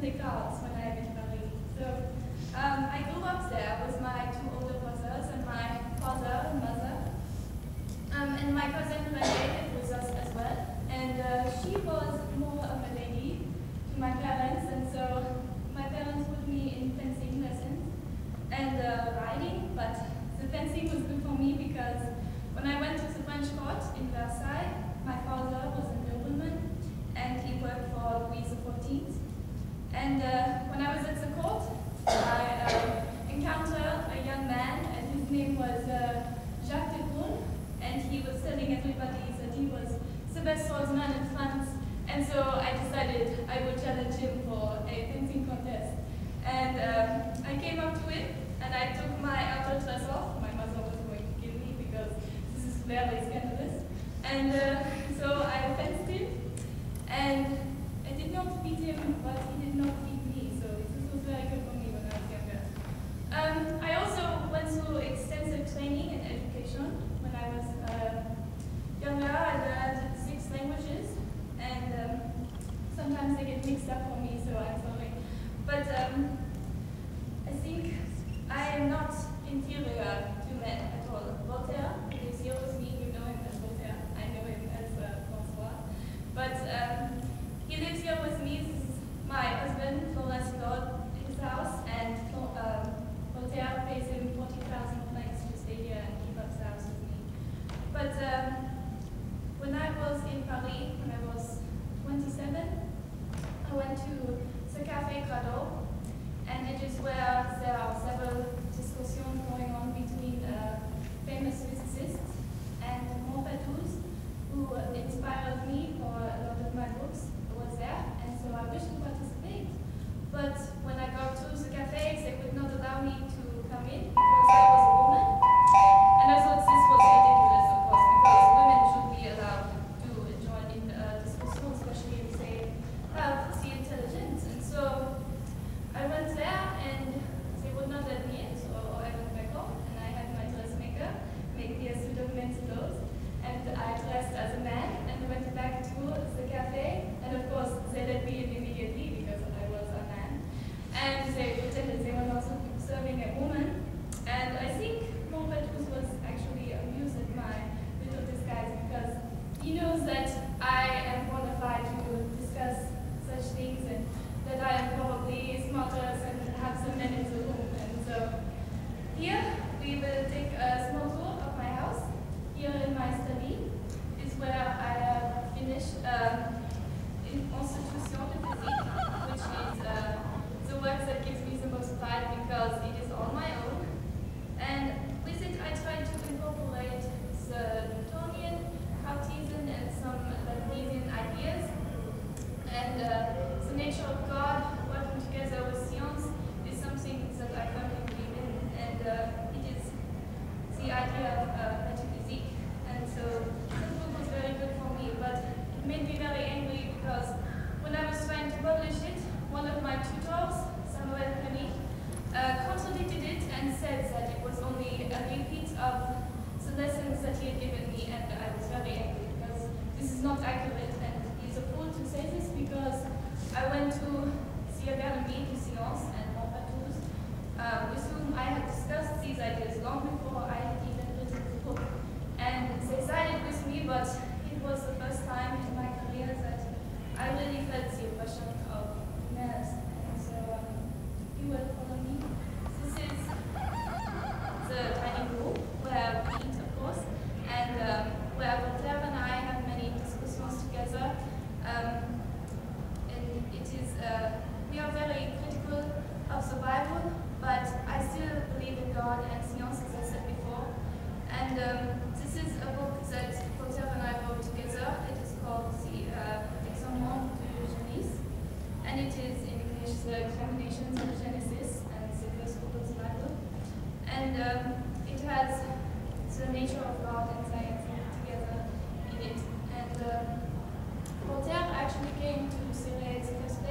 the cars when I met Paris. So I grew up there with my two older brothers and my father and mother. And my cousin Renee was us as well. And she was more of a lady to my parents, and so my parents put me in fencing lessons and riding, but the fencing was good for me because when I went to the French court in Versailles, my father was a nobleman and he worked for Louis XIV. And when I was at the court, I encountered a young man, and his name was Jacques de Koerner, and he was telling everybody that he was the best swordsman in France. And so I decided I would challenge him for a fencing contest. And I came up to it, and I took my outer dress off. My mother was going to kill me because this is very scandalous. And so I fenced him, and I did not beat him, but he did not beat me. So this was very good for me when I was younger. I also went through extensive training and education. When I was younger, I learned 6 languages, and sometimes they get mixed up for me, so I'm sorry. But I think I am not inferior to men at all. Voltaire is here with me, you know him as Voltaire. I know him as François. But he lives here with me. This is my husband, Florence Lord, his house, and Voltaire pays him 40,000 francs to stay here and keep up the house with me. But when I was in Paris, when I was 27, I went to the Café Crado, and it is where there are several discussions going on between famous physicists and Montpellier, who inspired me for a lot of my books, was there, and so I wished to participate. But when I got to the cafes, they would not allow me to come in because I was a woman. And I thought this was ridiculous, of course, because women should be allowed to join in discussions, especially if they have the intelligence. And so I went there, and they would not let me in, so I went back home, and I had my dressmaker make me a suit of men's clothes, and I dressed as a man, and went back to the cafe, and of course they let me in immediately because I was a man, and they pretended they were not serving a woman, and I think Montpellier was actually amused at my little disguise because he knows that I am qualified to discuss such things, and that I am probably smarter and have some men in the room. And so here we will take a small tour of my house. Here in my study is where I have finished in Institution de Physique, which is the work that gives me the most pride because it is on my own. And with it I try to incorporate the Newtonian, Cartesian, and some Leibnizian ideas. And the nature of God working together with science is something that I firmly believe in, and it is the idea of metaphysics. And so this book was very good for me, but it made me very angry because when I was trying to publish it, one of my tutors, Samuel Penny, contradicted it and said that it was only a repeat of the lessons that he had given me, and I was very angry because this is not accurate, and he's a fool to say this because I went to the Académie de Sciences and Montpellier, with whom I had discussed these ideas long before I had even written the book. And they sided with me, but it was the first time in my career that I really felt the oppression of males. And so you will follow me. This is the dining room where we eat, of course, and where Voltaire and I have many discussions together. And it is, we are very critical of the Bible, but I still believe in God and science, as I said before. And this is a book that Voltaire and I wrote together. It is called the Examen de Genèse, and it is in English the examinations of Genesis and the first book of the Bible. And it has the nature of God and science together in it. And Voltaire actually came to Syria the first